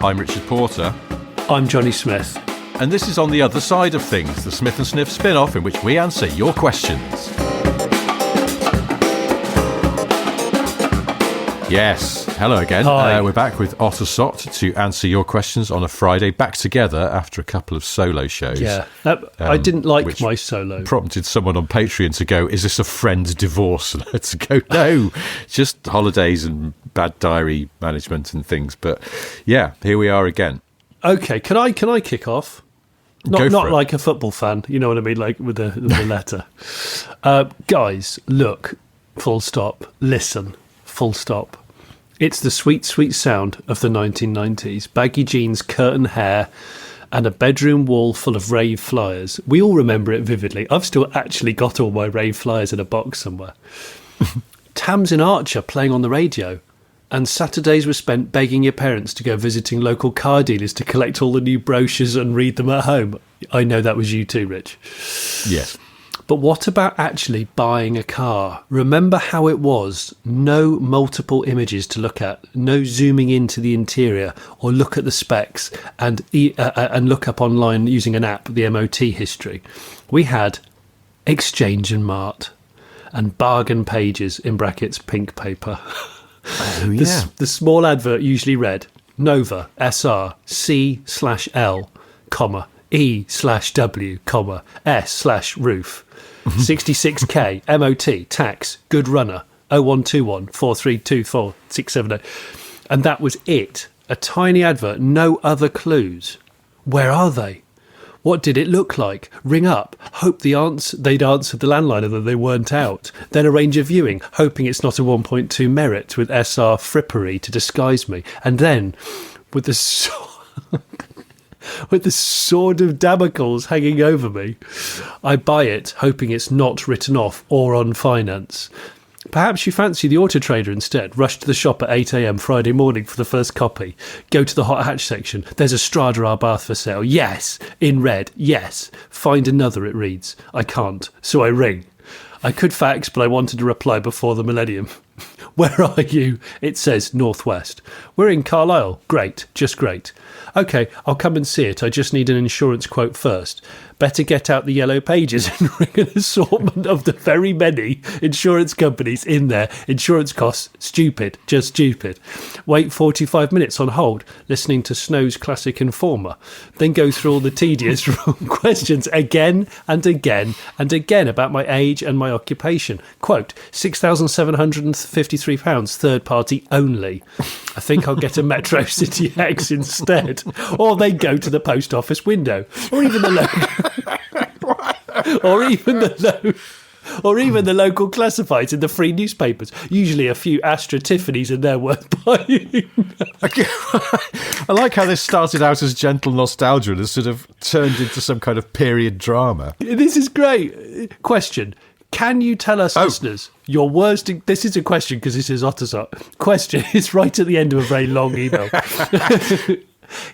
I'm Richard Porter. I'm Jonny Smith. And this is On the Other Side of Things, the Smith & Sniff spin-off in which we answer your questions. Yes, hello again. We're back with Otosot to answer your questions on a Friday, back together after a couple of solo shows. Yeah, I didn't like my solo. Prompted someone on Patreon to go, is this a friend's divorce? And I had to go, no, just holidays and bad diary management and things. But yeah, here we are again. Okay, can I kick off? Not like a football fan, you know what I mean, like with the letter. Guys, look, full stop, listen, full stop. It's the sweet, sweet sound of the 1990s. Baggy jeans, curtain hair, and a bedroom wall full of rave flyers. We all remember it vividly. I've still actually got all my rave flyers in a box somewhere. Tamsin Archer playing on the radio. And Saturdays were spent begging your parents to go visiting local car dealers to collect all the new brochures and read them at home. I know that was you too, Rich. Yes. But what about actually buying a car? Remember how it was? No multiple images to look at, no zooming into the interior or look at the specs and look up online using an app, the MOT history. We had Exchange and Mart and bargain pages, in brackets, pink paper. Oh, yeah. The small advert usually read Nova SR C/L, E/W, S/roof. 66k MOT tax good runner 0121 4324 678, and that was it. A tiny advert, no other clues. Where are they? What did it look like? Ring up, hope they'd answered the landline and that they weren't out. Then arrange a viewing, hoping it's not a 1.2 Merit with SR frippery to disguise me. And then, with the sword of Damocles hanging over me, I buy it, hoping it's not written off or on finance. Perhaps you fancy the Auto Trader instead. Rush to the shop at 8 a.m. Friday morning for the first copy. Go to the hot hatch section. There's a Strada Abarth for sale. Yes. In red. Yes. Find another, it reads. I can't. So I ring. I could fax, but I wanted to reply before the millennium. Where are you? It says Northwest. We're in Carlisle. Great. Just great. OK, I'll come and see it. I just need an insurance quote first. Better get out the yellow pages and ring an assortment of the very many insurance companies in there. Insurance costs, stupid, just stupid. Wait 45 minutes on hold, listening to Snow's classic Informer. Then go through all the tedious questions again and again and again about my age and my occupation. Quote, £6,753, third party only. I think I'll get a Metro City X instead. Or they go to the post office window. Or even the local classifieds in the free newspapers. Usually a few Astra Tiffany's and they're worth buying. I like how this started out as gentle nostalgia and has sort of turned into some kind of period drama. This is great. Question. Can you tell us, listeners, your worst... This is a question because this is Otosot. Question is right at the end of a very long email.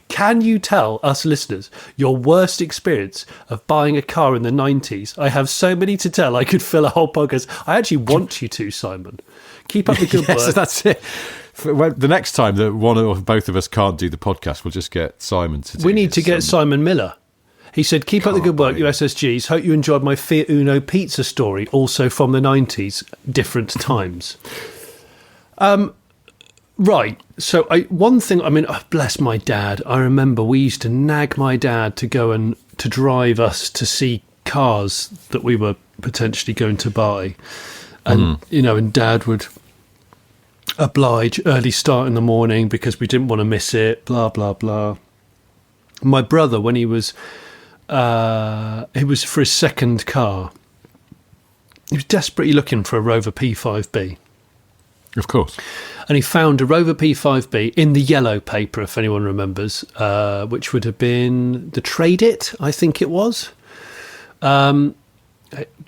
Can you tell us listeners your worst experience of buying a car in the 90s? I have so many to tell I could fill a whole podcast. I actually want you to, Simon. Keep up the good work. Yes, that's it. The next time that one or both of us can't do the podcast, we'll just get Simon to do it. We need to get Simon Miller. He said, keep up the good work, you SSGs. Hope you enjoyed my Fiat Uno pizza story, also from the 90s, different times. Right, so one thing, bless my dad. I remember we used to nag my dad to go and to drive us to see cars that we were potentially going to buy. And, and Dad would oblige early start in the morning because we didn't want to miss it, blah, blah, blah. My brother, when he was for his second car, he was desperately looking for a Rover P5B. Of course. And he found a Rover P5B in the yellow paper, if anyone remembers, which would have been the Trade It, I think it was. Rover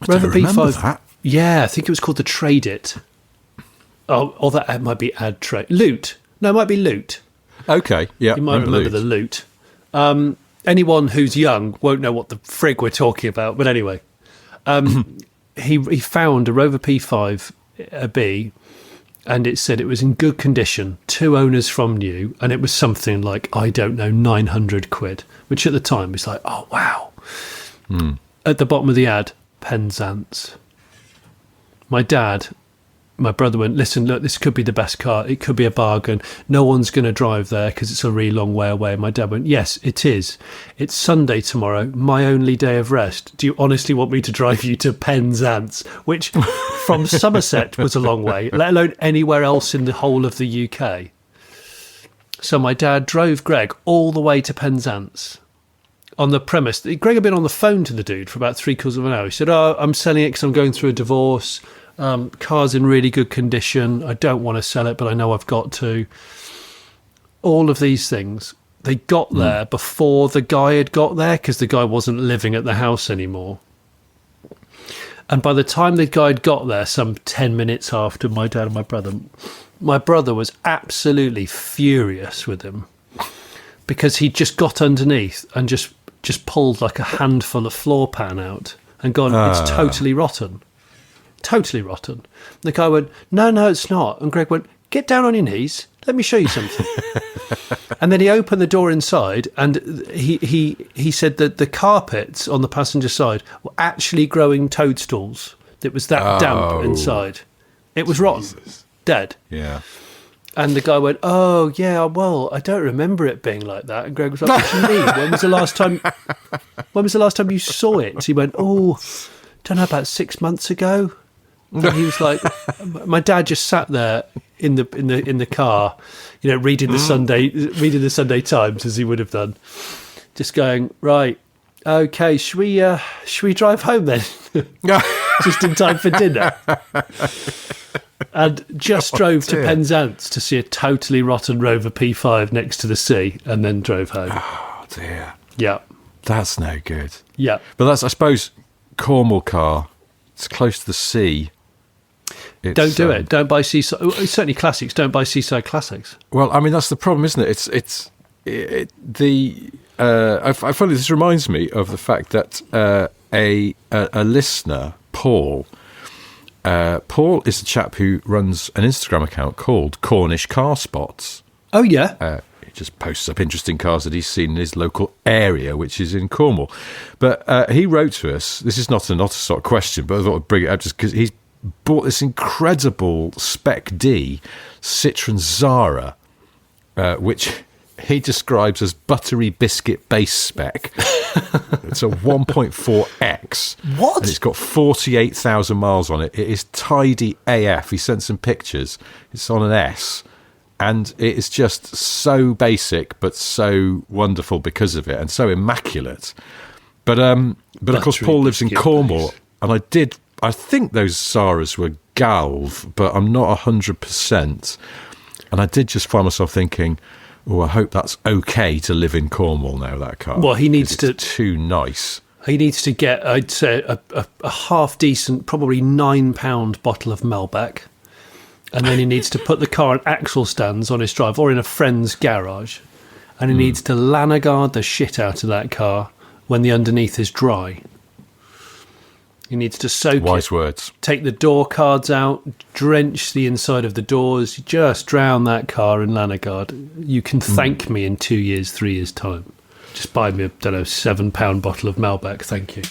P5. That. Yeah, I think it was called the Trade It. Oh, or that might be Ad Trade. Loot. No, it might be Loot. Okay, yeah. You might remember the Loot. Anyone who's young won't know what the frig we're talking about, but anyway. He found a Rover P5B and it said it was in good condition, 2 owners from new, and it was something like, I don't know, 900 quid, which at the time was like, oh, wow. At the bottom of the ad, Penzance. My brother went, listen, look, this could be the best car. It could be a bargain. No one's going to drive there because it's a really long way away. My dad went, yes, it is. It's Sunday tomorrow, my only day of rest. Do you honestly want me to drive you to Penzance, which from Somerset was a long way, let alone anywhere else in the whole of the UK? So my dad drove Greg all the way to Penzance on the premise that Greg had been on the phone to the dude for about 3/4 of an hour. He said, oh, I'm selling it because I'm going through a divorce. Car's in really good condition. I don't want to sell it, but I know I've got to. All of these things. They got there before the guy had got there because the guy wasn't living at the house anymore. And by the time the guy had got there, some 10 minutes after my dad and my brother was absolutely furious with him because he just got underneath and just pulled like a handful of floor pan out and gone, it's totally rotten. Totally rotten. The guy went, no, it's not. And Greg went, get down on your knees. Let me show you something. And then he opened the door inside and he said that the carpets on the passenger side were actually growing toadstools. It was that damp inside. It was rotten. Dead. Yeah. And the guy went, oh, yeah, well, I don't remember it being like that. And Greg was like, what do you mean? When was the last time you saw it? He went, oh, don't know, about 6 months ago. And he was like, my dad just sat there in the car, reading the Sunday Times as he would have done, just going, right, okay, should we drive home then? Just in time for dinner. And just drove to Penzance to see a totally rotten Rover P5 next to the sea, and then drove home. Oh dear. Yeah, that's no good. Yeah, but that's, I suppose, Cornwall car. It's close to the sea. Don't do it. Don't buy seaside. Certainly classics. Don't buy seaside classics. Well, I mean, that's the problem, isn't it? I find this reminds me of the fact that a listener, Paul. Paul is a chap who runs an Instagram account called Cornish Car Spots. Oh yeah. He just posts up interesting cars that he's seen in his local area, which is in Cornwall. But he wrote to us. This is not an Otosot question, but I thought I'd bring it up just because he's bought this incredible Spec D Citroen Zara, which he describes as buttery biscuit base spec. It's a 1.4X. What? And it's got 48,000 miles on it. It is tidy AF. He sent some pictures. It's on an S. And it is just so basic, but so wonderful because of it, and so immaculate. But of course, Paul lives in Cornwall, base. And I think those Zaras were Galv, but I'm not 100%. And I did just find myself thinking, oh, I hope that's okay to live in Cornwall now, that car. Well, he needs to... It's too nice. He needs to get, I'd say, a half-decent, probably £9 bottle of Malbec. And then he needs to put the car on axle stands on his drive or in a friend's garage. And he needs to Lanagard the shit out of that car when the underneath is dry. He needs to soak Wise words. Take the door cards out, drench the inside of the doors, just drown that car in Lanagard. You can thank me in 2 years, 3 years' time. Just buy me a, £7 bottle of Malbec, thank you.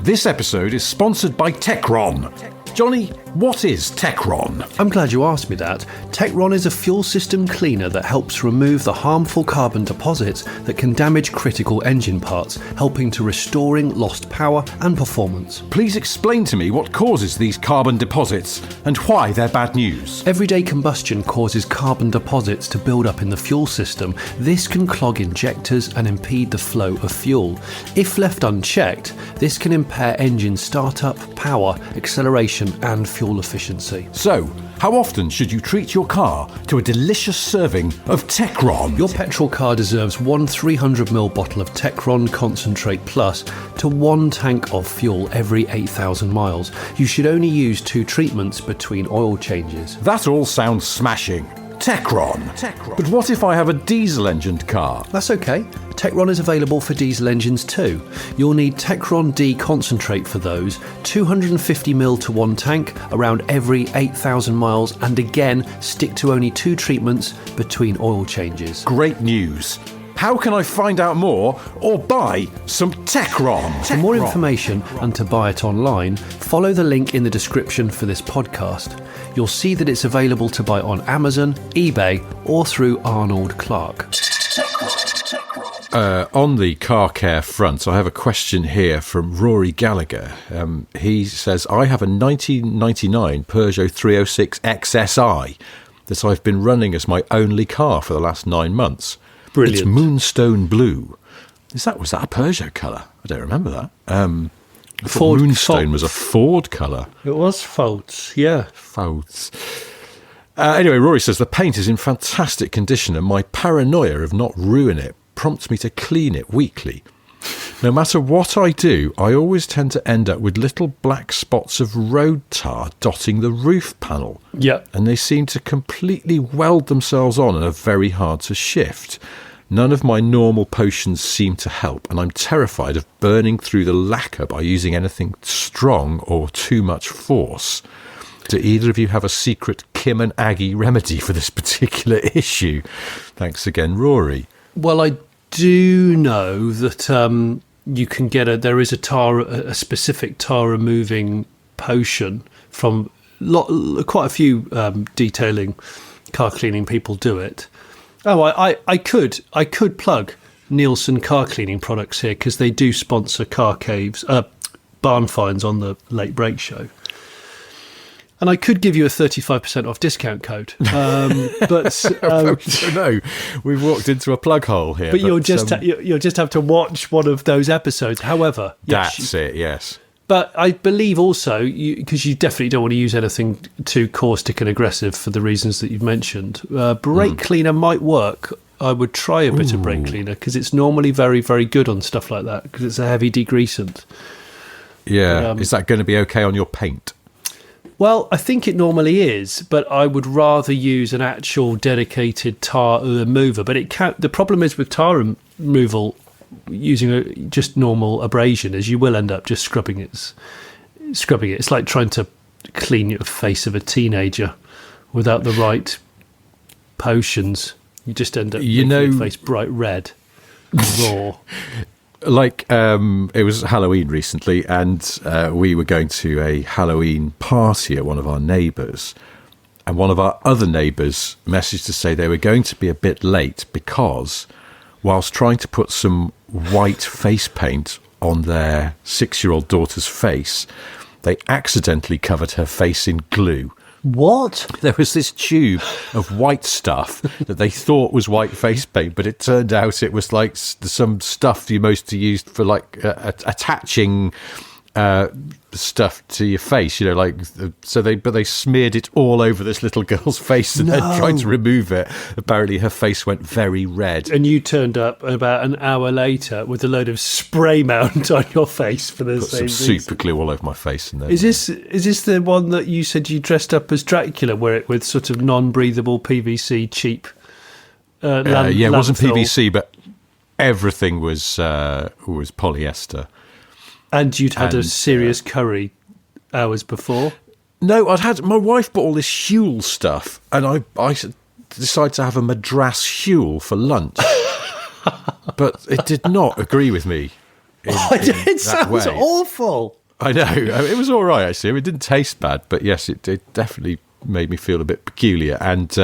This episode is sponsored by Techron. Jonny, what is Techron? I'm glad you asked me that. Techron is a fuel system cleaner that helps remove the harmful carbon deposits that can damage critical engine parts, helping to restoring lost power and performance. Please explain to me what causes these carbon deposits and why they're bad news. Everyday combustion causes carbon deposits to build up in the fuel system. This can clog injectors and impede the flow of fuel. If left unchecked, this can impair engine startup, power, acceleration and fuel efficiency. So, how often should you treat your car to a delicious serving of Techron? Your petrol car deserves one 300ml bottle of Techron Concentrate Plus to 1 tank of fuel every 8,000 miles. You should only use 2 treatments between oil changes. That all sounds smashing. Techron. But what if I have a diesel-engined car? That's okay. Techron is available for diesel engines too. You'll need Techron D concentrate for those, 250ml to one tank, around every 8,000 miles, and again, stick to only 2 treatments between oil changes. Great news. How can I find out more or buy some Techron? For more information and to buy it online, follow the link in the description for this podcast. You'll see that it's available to buy on Amazon, eBay, or through Arnold Clark. On the car care front, I have a question here from Rory Gallagher. He says, I have a 1999 Peugeot 306 XSI that I've been running as my only car for the last 9 months. Brilliant. It's moonstone blue. Was that a Peugeot colour? I don't remember that. I thought moonstone was a Ford colour. It was Ford's, yeah. Ford's. Anyway, Rory says, the paint is in fantastic condition and my paranoia of not ruin it prompts me to clean it weekly. No matter what I do, I always tend to end up with little black spots of road tar dotting the roof panel. Yeah. And they seem to completely weld themselves on and are very hard to shift. None of my normal potions seem to help, and I'm terrified of burning through the lacquer by using anything strong or too much force. Do either of you have a secret Kim and Aggie remedy for this particular issue? Thanks again, Rory. Well, I do know that you can get there is a specific tar removing potion from quite a few detailing car cleaning people do it. Oh, I could plug Nielsen car cleaning products here because they do sponsor car caves, barn finds on the Late Break Show. And I could give you a 35% off discount code, but I don't know. We've walked into a plug hole here. But you'll just have to watch one of those episodes. However, that's it. Yes. But I believe also, because you definitely don't want to use anything too caustic and aggressive for the reasons that you've mentioned, brake cleaner might work. I would try a bit of brake cleaner because it's normally very, very good on stuff like that because it's a heavy degreasant. Yeah. Is that going to be okay on your paint? Well, I think it normally is, but I would rather use an actual dedicated tar remover. But the problem is with tar removal, using just normal abrasion, is you will end up just scrubbing it. It's like trying to clean your face of a teenager without the right potions. You just end up making your face bright red, raw. Like, it was Halloween recently, and we were going to a Halloween party at one of our neighbours, and one of our other neighbours messaged to say they were going to be a bit late because, whilst trying to put some white face paint on their 6-year-old daughter's face, they accidentally covered her face in glue. What? There was this tube of white stuff that they thought was white face paint, but it turned out it was like some stuff you mostly used for like attaching stuff to your face, but they smeared it all over this little girl's face and then tried to remove it. Apparently her face went very red. And you turned up about an hour later with a load of spray mount on your face for the same reason. Super glue all over my face. And then, is this the one that you said you dressed up as Dracula, with sort of non-breathable PVC cheap it wasn't PVC, but everything was polyester. And you'd had a serious curry hours before? No, my wife bought all this Huel stuff, and I decided to have a Madras Huel for lunch. But it did not agree with me. It sounds awful. I know. It was all right, actually. It didn't taste bad, but yes, it definitely made me feel a bit peculiar. And,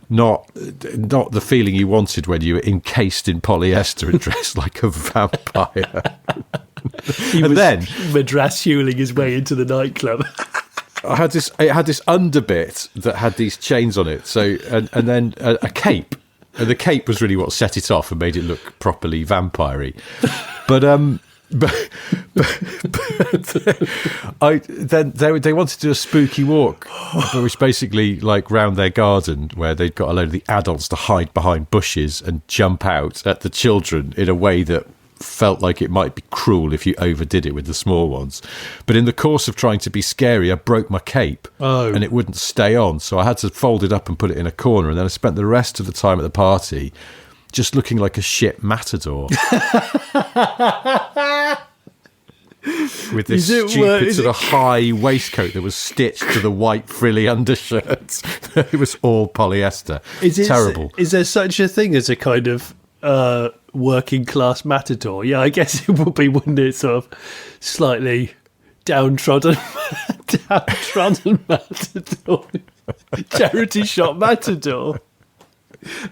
not the feeling you wanted when you were encased in polyester and dressed like a vampire. He was Madras Hueling his way into the nightclub. It had this underbit that had these chains on it. So, and then a cape. And the cape was really what set it off and made it look properly vampire-y. But they wanted to do a spooky walk, which basically like round their garden where they'd got a load of the adults to hide behind bushes and jump out at the children in a way that felt like it might be cruel if you overdid it with the small ones. But in the course of trying to be scary, I broke my cape and it wouldn't stay on. So I had to fold it up and put it in a corner. And then I spent the rest of the time at the party just looking like a shit matador. With this stupid sort of high waistcoat that was stitched to the white frilly undershirt. It was all polyester. Terrible. Is there such a thing as a kind of working class matador? Yeah, I guess it would be, wouldn't it? Sort of slightly downtrodden matador. Charity shop matador.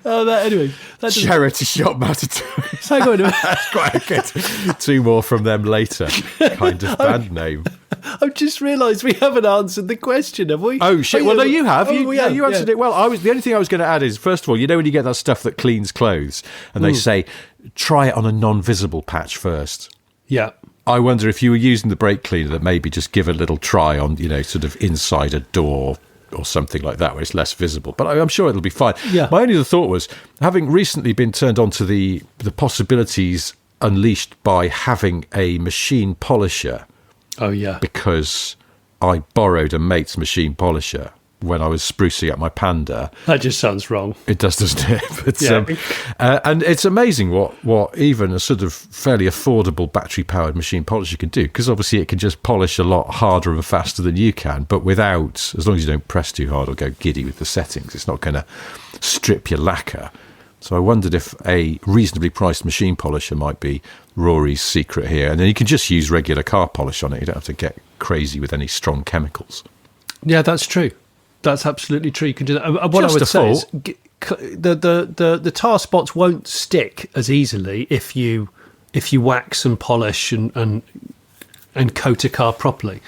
Anyway. Charity shop matador. Hang on a minute. That's quite a good. 2 more from them later. Kind of band name. I've just realised we haven't answered the question, have we? Oh shit! Well, no, you have. You have, answered it well. The only thing I was going to add is, first of all, you know when you get that stuff that cleans clothes, and they say try it on a non-visible patch first. Yeah. I wonder if you were using the brake cleaner, that maybe just give a little try on, sort of inside a door or something like that, where it's less visible. But I'm sure it'll be fine. Yeah. My only other thought was, having recently been turned on to the possibilities unleashed by having a machine polisher. Oh, yeah. Because I borrowed a mate's machine polisher when I was sprucing up my Panda. That just sounds wrong. It does, doesn't it? But, yeah. And it's amazing what even a sort of fairly affordable battery-powered machine polisher can do, because obviously it can just polish a lot harder and faster than you can, but without, as long as you don't press too hard or go giddy with the settings, it's not going to strip your lacquer. So I wondered if a reasonably priced machine polisher might be Rory's secret here. And then you can just use regular car polish on it. You don't have to get crazy with any strong chemicals. Yeah, that's true. That's absolutely true. You can do that. What Just I would say is the tar spots won't stick as easily if you wax and polish and coat a car properly.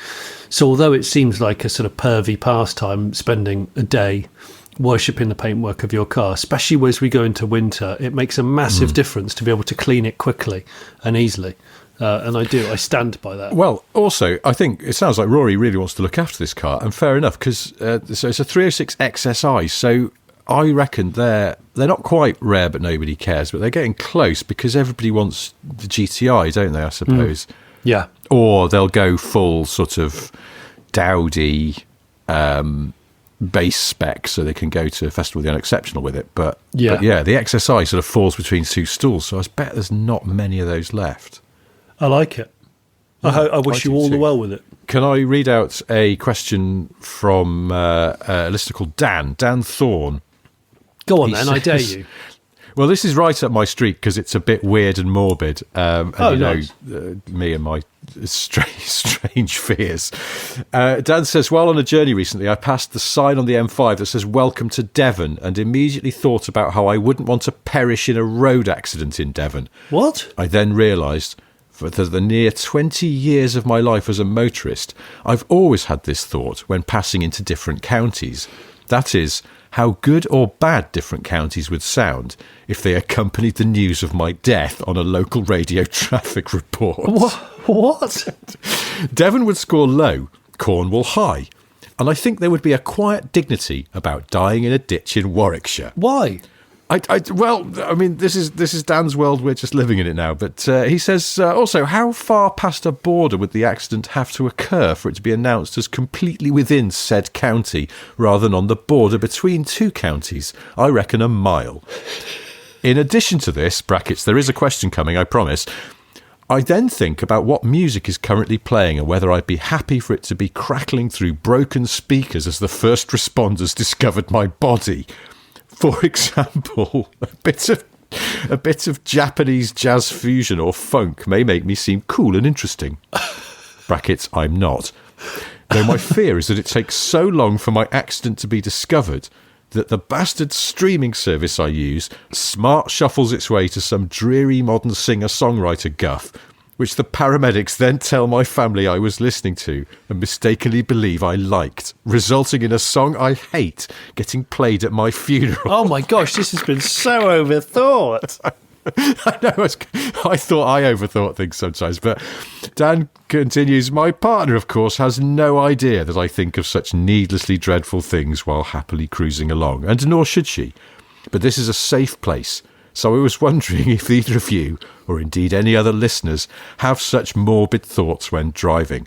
So although it seems like a sort of pervy pastime, spending a day worshipping the paintwork of your car, especially as we go into winter, it makes a massive difference to be able to clean it quickly and easily. And I stand by that. Well, also, I think it sounds like Rory really wants to look after this car, and fair enough, because so it's a 306 XSI, so I reckon they're not quite rare, but nobody cares, but they're getting close, because everybody wants the GTI, don't they, I suppose? Yeah. Or they'll go full sort of dowdy base spec, so they can go to Festival of the Unexceptional with it. But the XSI sort of falls between 2 stools, so I bet there's not many of those left. I like it. I wish you all the well with it. Can I read out a question from a listener called Dan Thorne? Go on, then. I dare you. Well, this is right up my street because it's a bit weird and morbid. Nice. Me and my strange fears. Dan says, while on a journey recently, I passed the sign on the M5 that says "Welcome to Devon," and immediately thought about how I wouldn't want to perish in a road accident in Devon. What? I then realised, for the near 20 years of my life as a motorist, I've always had this thought when passing into different counties. That is, how good or bad different counties would sound if they accompanied the news of my death on a local radio traffic report. What? Devon would score low, Cornwall high, and I think there would be a quiet dignity about dying in a ditch in Warwickshire. Why? This is Dan's world. We're just living in it now. But he says also, how far past a border would the accident have to occur for it to be announced as completely within said county, rather than on the border between 2 counties? I reckon a mile. In addition to this, brackets, there is a question coming, I promise. I then think about what music is currently playing and whether I'd be happy for it to be crackling through broken speakers as the first responders discovered my body. For example, a bit of Japanese jazz fusion or funk may make me seem cool and interesting. Brackets, I'm not. Though my fear is that it takes so long for my accident to be discovered that the bastard streaming service I use smart shuffles its way to some dreary modern singer-songwriter guff, which the paramedics then tell my family I was listening to and mistakenly believe I liked, resulting in a song I hate getting played at my funeral. Oh my gosh, this has been so overthought. I know, I thought I overthought things sometimes, but Dan continues, my partner, of course, has no idea that I think of such needlessly dreadful things while happily cruising along, and nor should she. But this is a safe place, So I was wondering if either of you, or indeed any other listeners, have such morbid thoughts when driving.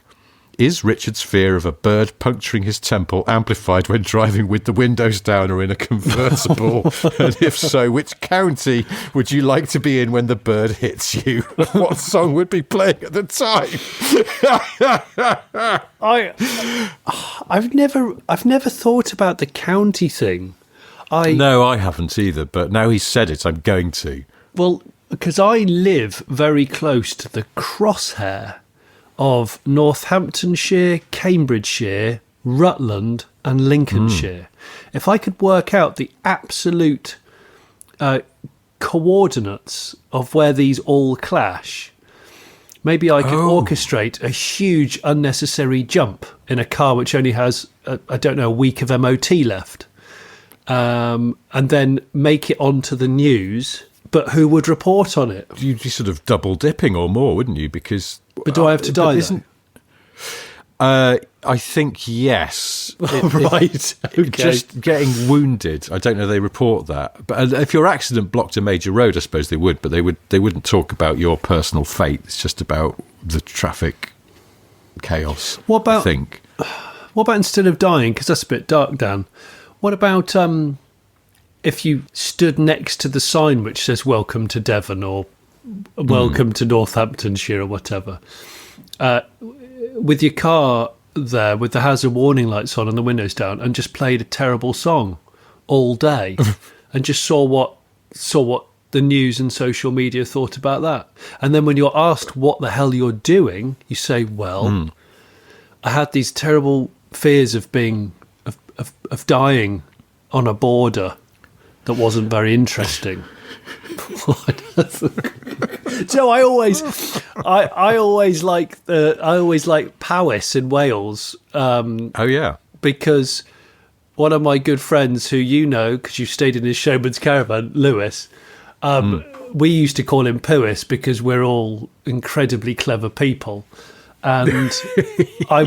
Is Richard's fear of a bird puncturing his temple amplified when driving with the windows down or in a convertible? And if so, which county would you like to be in when the bird hits you? What song would be playing at the time? I've never thought about the county thing. No, I haven't either, but now he's said it, I'm going to. Well, because I live very close to the crosshair of Northamptonshire, Cambridgeshire, Rutland and Lincolnshire. If I could work out the absolute coordinates of where these all clash, maybe I could orchestrate a huge unnecessary jump in a car which only has, a week of MOT left, and then make it onto the news. But who would report on it? You'd be sort of double dipping or more, wouldn't you? Because but do I have to die? I think yes. Right. Okay. Just getting wounded. I don't know. They report that, but if your accident blocked a major road, I suppose they would. But they wouldn't talk about your personal fate. It's just about the traffic chaos. What about? I think. What about instead of dying? Because that's a bit dark, Dan. What about if you stood next to the sign which says "Welcome to Devon" or "Welcome to Northamptonshire" or whatever, with your car there with the hazard warning lights on and the windows down, and just played a terrible song all day, and just saw what the news and social media thought about that, and then when you're asked what the hell you're doing, you say, "Well, I had these terrible fears of being of dying on a border that wasn't very interesting." So I always like Powys in Wales. Oh yeah, because one of my good friends, who you know because you stayed in his showman's caravan, Lewis, we used to call him Powys because we're all incredibly clever people. And we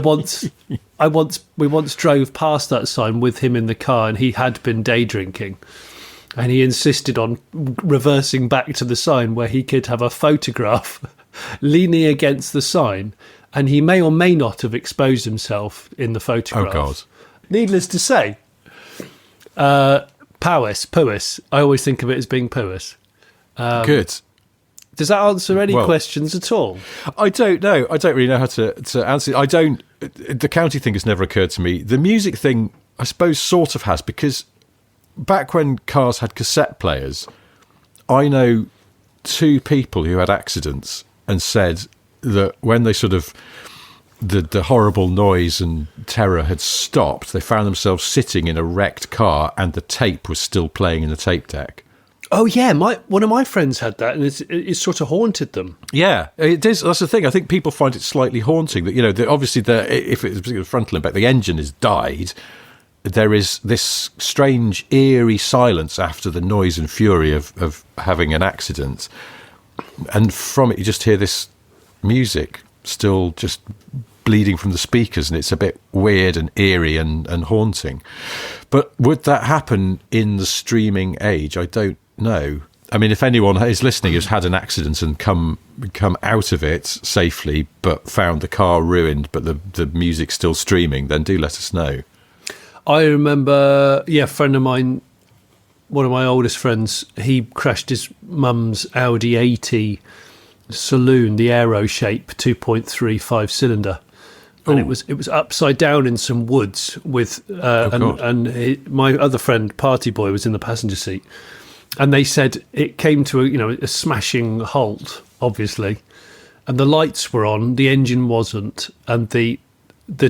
once drove past that sign with him in the car, and he had been day drinking. And he insisted on reversing back to the sign where he could have a photograph leaning against the sign. And he may or may not have exposed himself in the photograph. Oh, God. Needless to say, Powys. I always think of it as being Powys. Good. Does that answer any questions at all? I don't know. I don't really know how to answer it. The county thing has never occurred to me. The music thing, I suppose, sort of has, because back when cars had cassette players, I know two people who had accidents and said that when they sort of the horrible noise and terror had stopped, they found themselves sitting in a wrecked car and the tape was still playing in the tape deck. Oh yeah, one of my friends had that, and it sort of haunted them. Yeah, it is. That's the thing. I think people find it slightly haunting that obviously if it's a particular frontal impact, the engine has died. There is this strange, eerie silence after the noise and fury of having an accident, and from it you just hear this music still just bleeding from the speakers, and it's a bit weird and eerie and haunting. But would that happen in the streaming age? I don't know. I mean, if anyone is listening who's had an accident and come out of it safely but found the car ruined but the music's still streaming, then do let us know. I remember, a friend of mine, one of my oldest friends, he crashed his mum's Audi 80 Saloon, the Aero Shape 2.35 cylinder. And it was upside down in some woods with, my other friend, Party Boy, was in the passenger seat. And they said it came to a smashing halt, obviously. And the lights were on, the engine wasn't, and the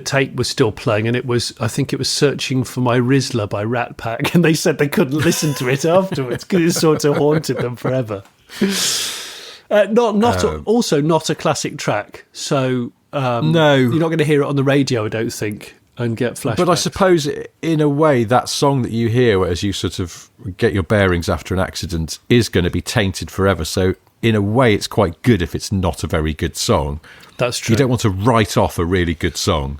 tape was still playing, and I think it was Searching for My Rizla by Rat Pack, and they said they couldn't listen to it afterwards because it sort of haunted them forever. Also not a classic track, so no, you're not going to hear it on the radio, I don't think, and get flashbacks. But I suppose in a way that song that you hear as you sort of get your bearings after an accident is going to be tainted forever, so in a way it's quite good if it's not a very good song. That's true. You don't want to write off a really good song.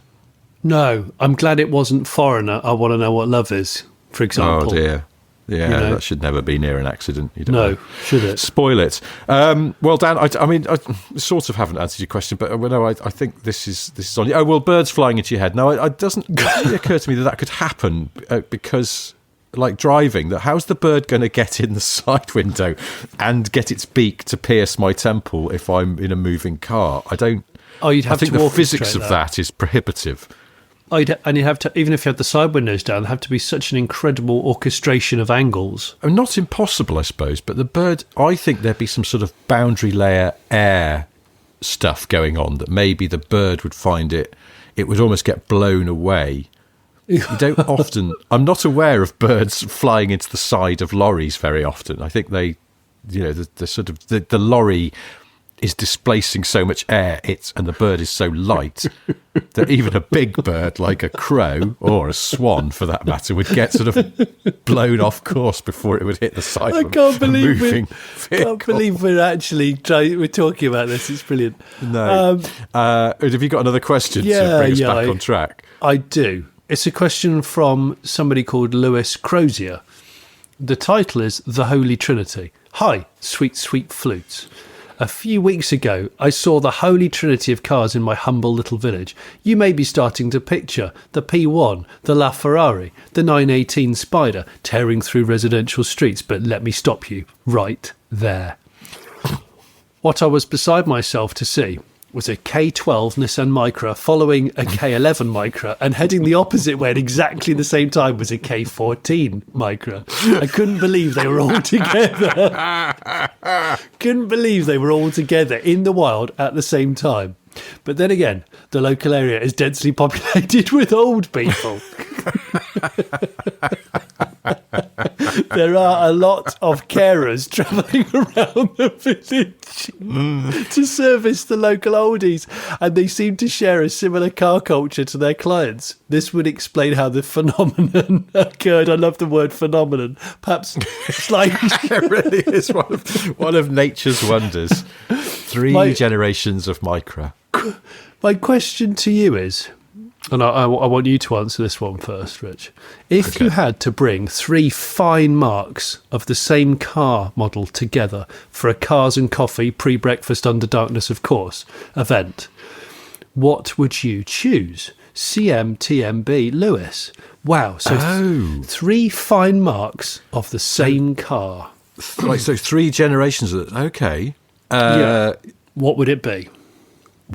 No, I'm glad it wasn't Foreigner, I Want to Know What Love Is, for example. Oh dear. Yeah, that should never be near an accident. You don't No, should it? Spoil it. Well, Dan, I sort of haven't answered your question, but I think this is on you. Oh, well, birds flying into your head. No, it doesn't really occur to me that could happen because, like driving, how's the bird going to get in the side window and get its beak to pierce my temple if I'm in a moving car? I don't. Oh, you'd have I think to the physics of that is prohibitive. And you have to, even if you have the side windows down, there have to be such an incredible orchestration of angles. Not impossible, I suppose, but the bird, I think there'd be some sort of boundary layer air stuff going on that maybe the bird would find it would almost get blown away. You don't often, I'm not aware of birds flying into the side of lorries very often. I think they, the sort of, the lorry is displacing so much air, and the bird is so light that even a big bird like a crow or a swan, for that matter, would get sort of blown off course before it would hit the side of a moving vehicle. Can't believe we're talking about this. It's brilliant. No. Have you got another question to bring us back on track? I do. It's a question from somebody called Lewis Crozier. The title is The Holy Trinity. Hi, sweet, sweet flutes. A few weeks ago, I saw the holy trinity of cars in my humble little village. You may be starting to picture the P1, the LaFerrari, the 918 Spider tearing through residential streets, but let me stop you right there. What I was beside myself to see was a K12 Nissan Micra following a K11 Micra, and heading the opposite way at exactly the same time was a K14 Micra. I couldn't believe they were all together. Couldn't believe they were all together in the wild at the same time. But then again, the local area is densely populated with old people. There are a lot of carers travelling around the village to service the local oldies, and they seem to share a similar car culture to their clients. This would explain how the phenomenon occurred. I love the word phenomenon. Perhaps it's like it really is one of nature's wonders. Three generations of Micra. My question to you is, and I want you to answer this one first, Rich. If you had to bring 3 fine marks of the same car model together for a Cars and Coffee pre-breakfast under darkness, of course, event, what would you choose? CMTMB Lewis. Wow. So 3 fine marks of the same car. Right, so 3 generations of it. Okay. What would it be?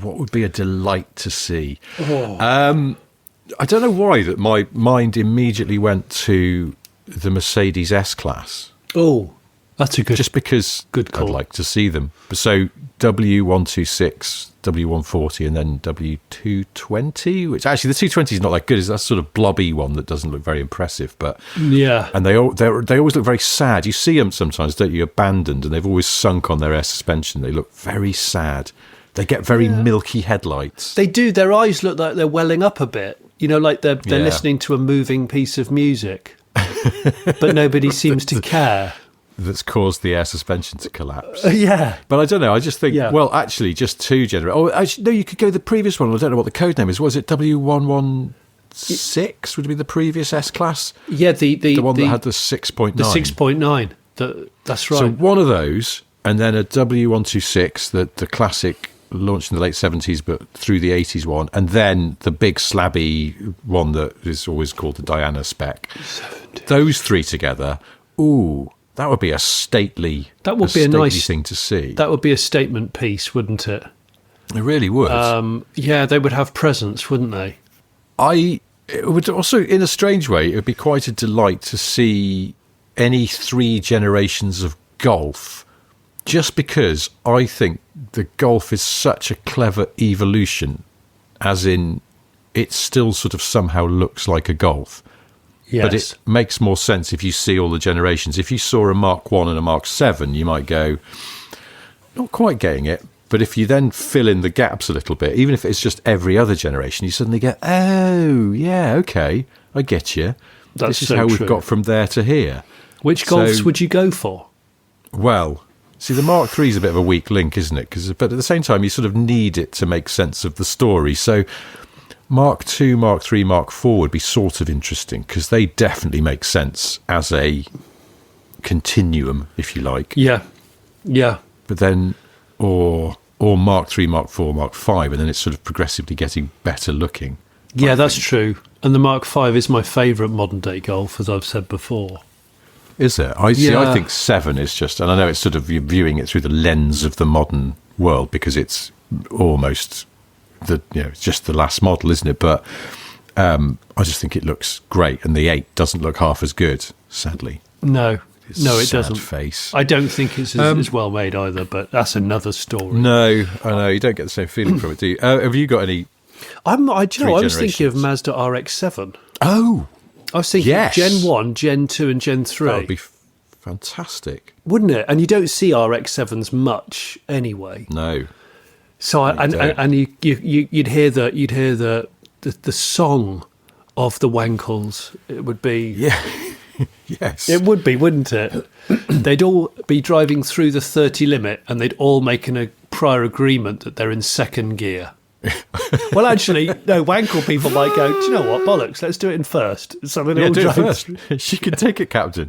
What would be a delight to see? I don't know why that my mind immediately went to the Mercedes S-Class. Oh, that's a good... Just because good call. I'd like to see them. So W126, W140 and then W220, which actually the 220 is not that good. It's that sort of blobby one that doesn't look very impressive. But yeah. And they always look very sad. You see them sometimes, don't you, abandoned, and they've always sunk on their air suspension. They look very sad. They get very milky headlights. They do. Their eyes look like they're welling up a bit. You know, like they're listening to a moving piece of music. But nobody seems to care. That's caused the air suspension to collapse. Yeah. But I don't know. I just think, well, actually, just 2 generations. Oh, actually, no, you could go the previous one. I don't know what the code name is. Was it W116 would be the previous S-Class? Yeah, the one that had the 6.9. The 6.9. That's right. So one of those, and then a W126, the classic launched in the late 70s but through the 80s one, and then the big slabby one that is always called the Diana spec. 70. Those 3 together, that would be a stately nice thing to see. That would be a statement piece, wouldn't it? It really would. Yeah, they would have presence, wouldn't they? It would also, in a strange way, it would be quite a delight to see any 3 generations of Golf, just because I think the Golf is such a clever evolution, as in it still sort of somehow looks like a Golf. Yes. But it makes more sense if you see all the generations. If you saw a Mark 1 and a Mark 7, you might go, not quite getting it. But if you then fill in the gaps a little bit, even if it's just every other generation, you suddenly get, oh, yeah, okay, I get you. This is how we've got from there to here. Which Golfs would you go for? Well, see, the Mark III is a bit of a weak link, isn't it? But at the same time, you sort of need it to make sense of the story. So Mark II, Mark III, Mark IV would be sort of interesting because they definitely make sense as a continuum, if you like. Yeah. But then, or Mark 3, Mark 4, Mark 5, and then it's sort of progressively getting better looking. Yeah, that's true. And the Mark 5 is my favourite modern day Golf, as I've said before. Is there? I think 7 is just, and I know it's sort of, you're viewing it through the lens of the modern world because it's almost it's just the last model, isn't it? But I just think it looks great, and the 8 doesn't look half as good, sadly. No, it doesn't. Face. I don't think it's as well made either, but that's another story. No, I know you don't get the same feeling from it, do you? Have you got any? I was thinking of Mazda RX-7. Oh, I was thinking Gen 1, Gen 2 and Gen 3. That would be fantastic. Wouldn't it? And you don't see RX-7s much anyway. No. So you'd hear the song of the Wankles. It would be... Yeah. Yes. It would be, wouldn't it? They'd all be driving through the 30 limit and they'd all make a prior agreement that they're in second gear. Well, actually, no, Wankle people might go, do you know what, bollocks, let's do it in first. So do it first. She can take it, Captain.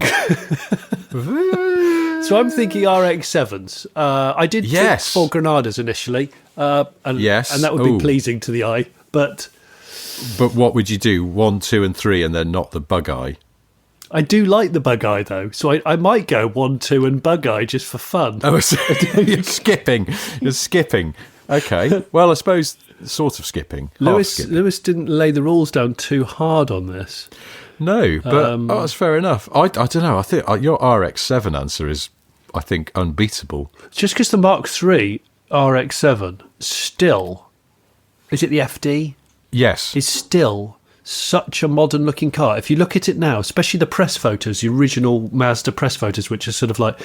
So I'm thinking RX-7s. I did think Ford Granadas initially, and that would be pleasing to the eye. But what would you do? 1, 2 and 3 and then not the bug eye? I do like the bug eye, though, so I might go 1, 2 and bug eye just for fun. Oh, you're skipping. You're skipping. Okay. Well, I suppose sort of skipping. Lewis didn't lay the rules down too hard on this. No, but that's fair enough. I don't know. I think your RX-7 answer is, I think, unbeatable. Just because the Mark III RX-7 still, is it the FD? Yes. Is still such a modern looking car. If you look at it now, especially the press photos, the original Mazda press photos, which are sort of like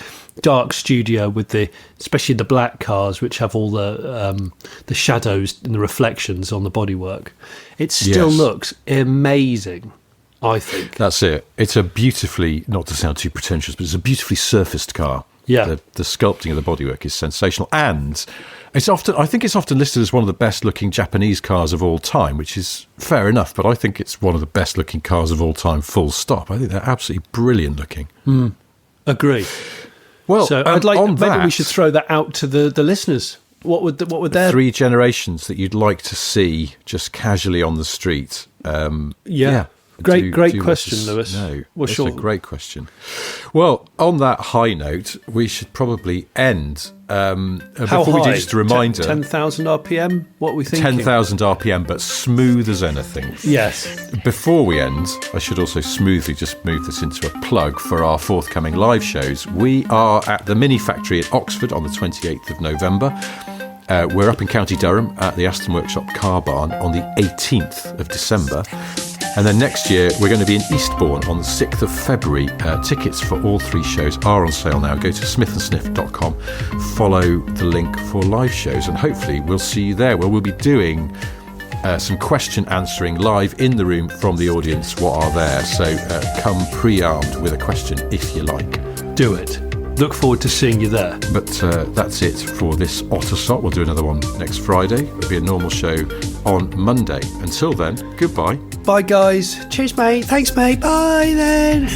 dark studio with especially the black cars, which have all the shadows and the reflections on the bodywork, it still looks amazing, I think. That's it. It's a beautifully, not to sound too pretentious, but it's a beautifully surfaced car. Yeah. The sculpting of the bodywork is sensational. And I think it's often listed as one of the best looking Japanese cars of all time, which is fair enough, but I think it's one of the best looking cars of all time, full stop. I think they're absolutely brilliant looking. Agree. Well, so I'd like maybe we should throw that out to the listeners. What would their 3 generations that you'd like to see just casually on the street? Great question, Lewis. No, it's a great question. Well, on that high note, we should probably end. How before high? We do, just a reminder. 10,000 RPM? What are we thinking? 10,000 RPM, but smooth as anything. Yes. Before we end, I should also smoothly just move this into a plug for our forthcoming live shows. We are at the Mini Factory at Oxford on the 28th of November. We're up in County Durham at the Aston Workshop Car Barn on the 18th of December. And then next year, we're going to be in Eastbourne on the 6th of February. Tickets for all 3 shows are on sale now. Go to smithandsniff.com, follow the link for live shows, and hopefully we'll see you there, where we'll be doing some question answering live in the room from the audience what are there. So come pre-armed with a question if you like. Do it. Look forward to seeing you there. But that's it for this Otosot. We'll do another one next Friday. It'll be a normal show on Monday. Until then, goodbye. Bye, guys. Cheers, mate. Thanks, mate. Bye, then.